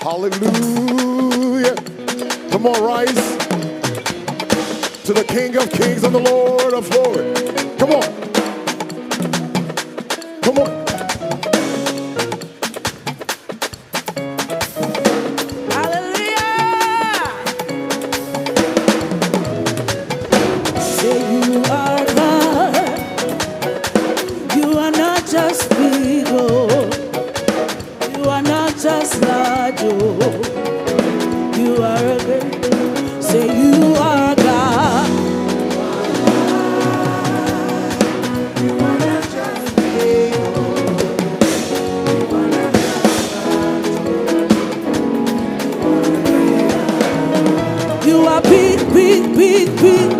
Hallelujah. Come on, rise to the King of Kings and the Lord of Lords. Come on. Come on. Hallelujah. Say you are God. You are not just big, oh. You are not just large, oh. You are a great. Say you are God. You are not just big, oh. You are not just large, oh. You are big, big, big, big.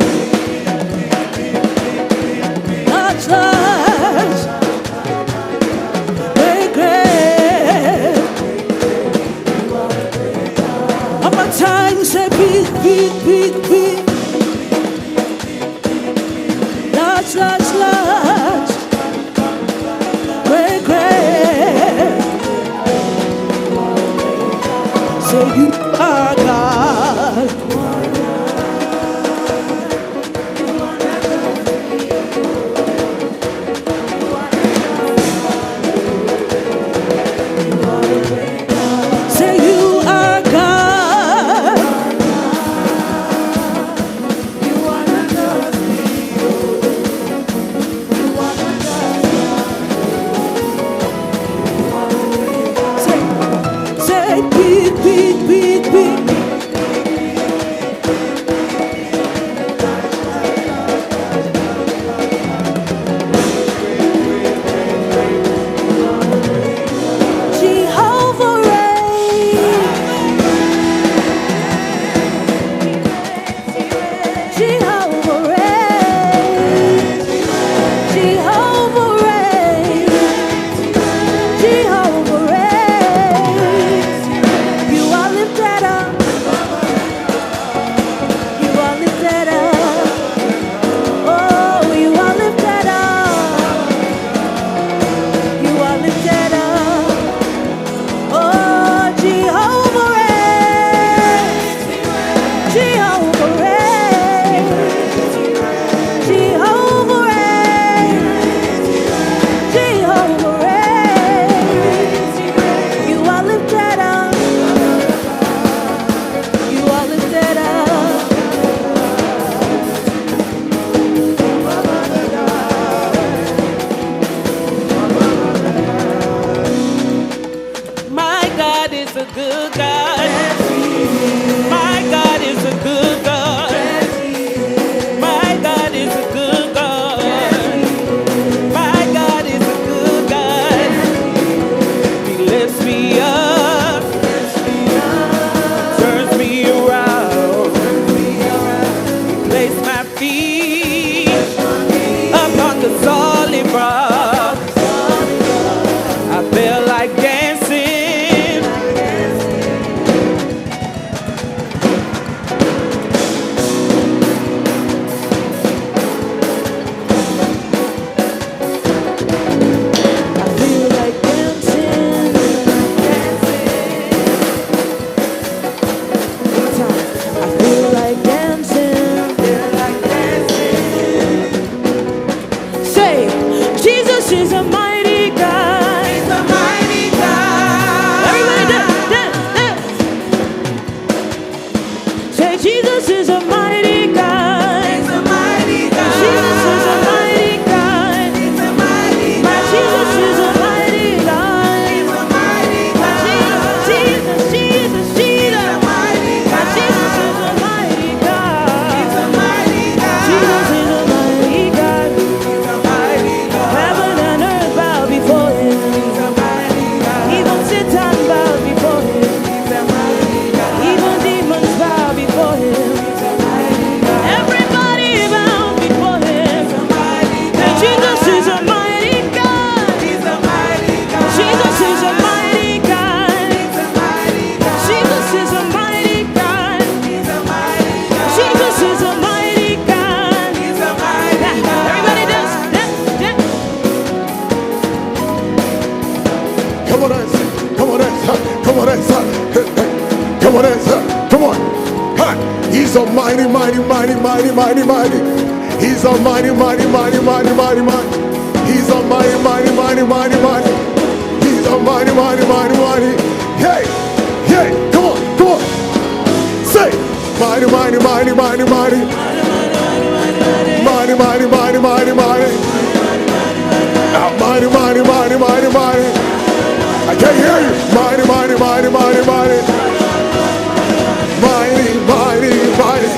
Not large. Great, great. One more time, say big, big, big, big. Large, large, large. Great, great. Say you are God. Say you are God. You are not just me. You are not just me. Say big, big, big, big. Jehovah reigns. Jehovah reigns. Jehovah reigns. Jehovah reigns. You are lifted up. You are lifted up. Oh, you are lifted up. You are lifted up. Oh, Jehovah reigns. Jehovah reigns. Jehovah reigns. Jehovah reigns. You are lifted up. You are lifted up. My God is a good God. My God is a good God. My God is a good God. My God is a good God. He lifts me up, turns me around. He placed my feet up on the solid rock. I feel like dancing. I feel like dancing, dancing. One time. I feel like dancing, Say, Jesus is a mighty God. He's a mighty God. Everybody dance, dance, dance. Say, Jesus is a mighty God. He's a mighty God. Jesus is a mighty God. He's a mighty God. My Jesus is a mighty God. He's a mighty God. Jesus, Jesus, Jesus. He's a mighty God. My Jesus is a mighty God. He's a mighty God. Jesus is a mighty God. He's a mighty God. Heaven and earth bow before him. He's a mighty God. Even Satan bow before him. He's a mighty God. Even demons bow before him. He's a mighty God. Everybody bow before him. He's a mighty God. And Jesus is a mighty God. He's a mighty God. Jesus is a mighty God. He's a mighty God. Jesus is a mighty God. He's a mighty God. Jesus is a mighty God. He's a mighty God. Everybody dance, dance, dance. Come on, dance. Come on, dance. Come on, dance. Come on, come on. He's a mighty, mighty, mighty, mighty, mighty, mighty. He's a mighty, mighty, mighty, mighty, mighty, mighty. He's a mighty, mighty, mighty, mighty, mighty. He's a mighty, mighty, mighty, mighty. Hey, hey, come on, come on. Say, mighty, mighty, mighty, mighty, mighty. Mighty, mighty, mighty, mighty, mighty. Mighty, mighty, mighty, mighty, mighty. I can't hear you. Mighty, mighty, mighty, mighty, mighty. Mighty, mighty, mighty.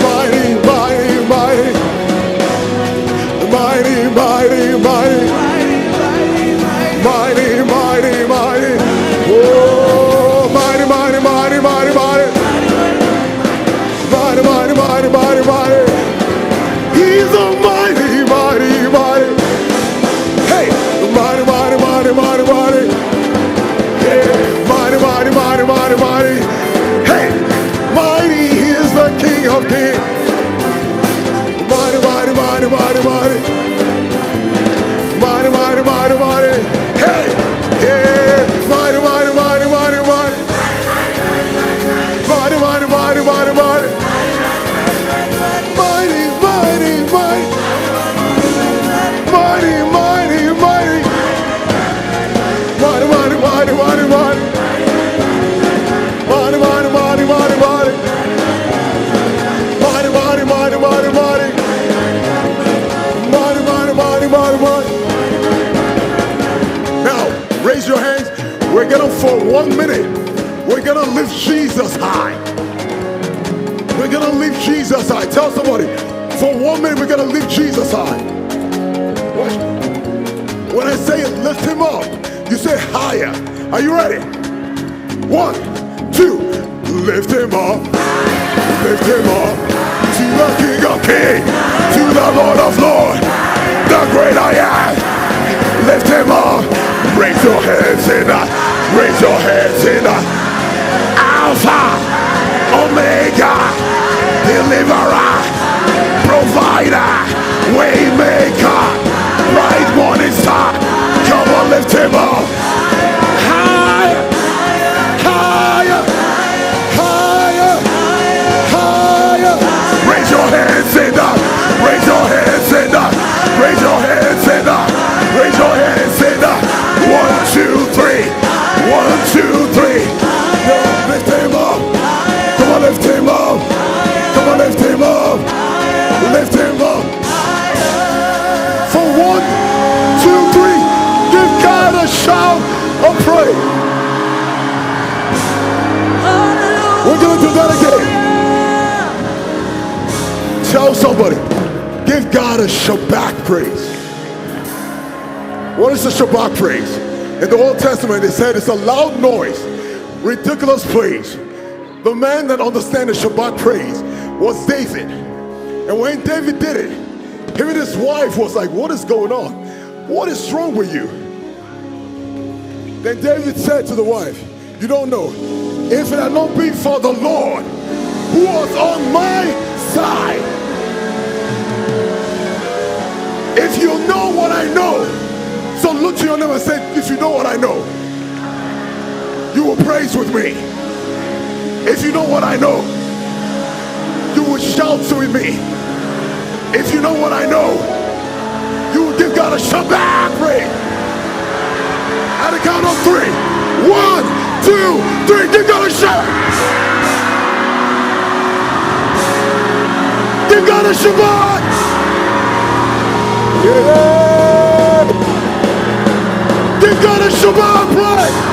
Mighty, mighty, mighty. Mighty, mighty, mighty. Mighty, mighty, mighty. Oh, mighty, mighty, mighty, mighty, mighty. Mighty, mighty, mighty, mighty, mighty. He's a mighty, mighty, mighty. Hey, mighty, mighty, mighty, mighty, mighty. Yeah, mighty, mighty, mighty, mighty, mighty. Hey, mighty is the King of Kings. Mighty, mighty, mighty, mighty, mighty. Mighty, mighty, mighty, mighty. Hey, yeah, mighty, mighty, mighty, mighty, mighty. Mighty, mighty, mighty, mighty, mighty. Mighty, mighty, mighty. Mighty, mighty, mighty. Mighty, mighty, mighty, mighty, mighty. Mighty, mighty, mighty, mighty, mighty. Mighty, mighty, mighty, mighty, mighty. Mighty, mighty, mighty, mighty, mighty. Now, raise your hands. We're gonna, for 1 minute, we're gonna lift Jesus high. We're gonna lift Jesus high. Tell somebody, for 1 minute, we're gonna lift Jesus high. Watch. When I say it, lift him up, you say higher. Are you ready? 1, 2, lift him up. Lift him up to the King of Kings, to the Lord of Lords, the great I am. Lift him up. Raise your hands in the, raise your hands in the. Alpha, Omega, Deliverer, Provider, Waymaker, bright morning star. Come on, lift him up. Higher, higher, higher, higher. Raise your hands in the, raise your hands in the, raise your hands in the, raise your hands in the. 1, 2, 3. 1, 2, 3. Lift him up. Come on, lift him up. Come on, lift him up. Lift him up. For 1, 2, 3. Give God a shout of praise. We're going to do that again. Tell somebody, give God a Shabbat praise. What is the Shabbat praise? In the Old Testament, they said it's a loud noise, ridiculous praise. The man that understands the Shabbat praise was David. And when David did it, him and his wife was like, what is going on? What is wrong with you? Then David said to the wife, you don't know, if it had not been for the Lord who was on my side, if you know what I know, so look to your neighbor and say, if you know what I know, you will praise with me. If you know what I know, you will shout with me. If you know what I know, you will give God a Shabbat praise. At the count of 3. 1, 2, 3. Give God a shout. Give God a Shabbat. Yeah. Give God a Shabbat praise.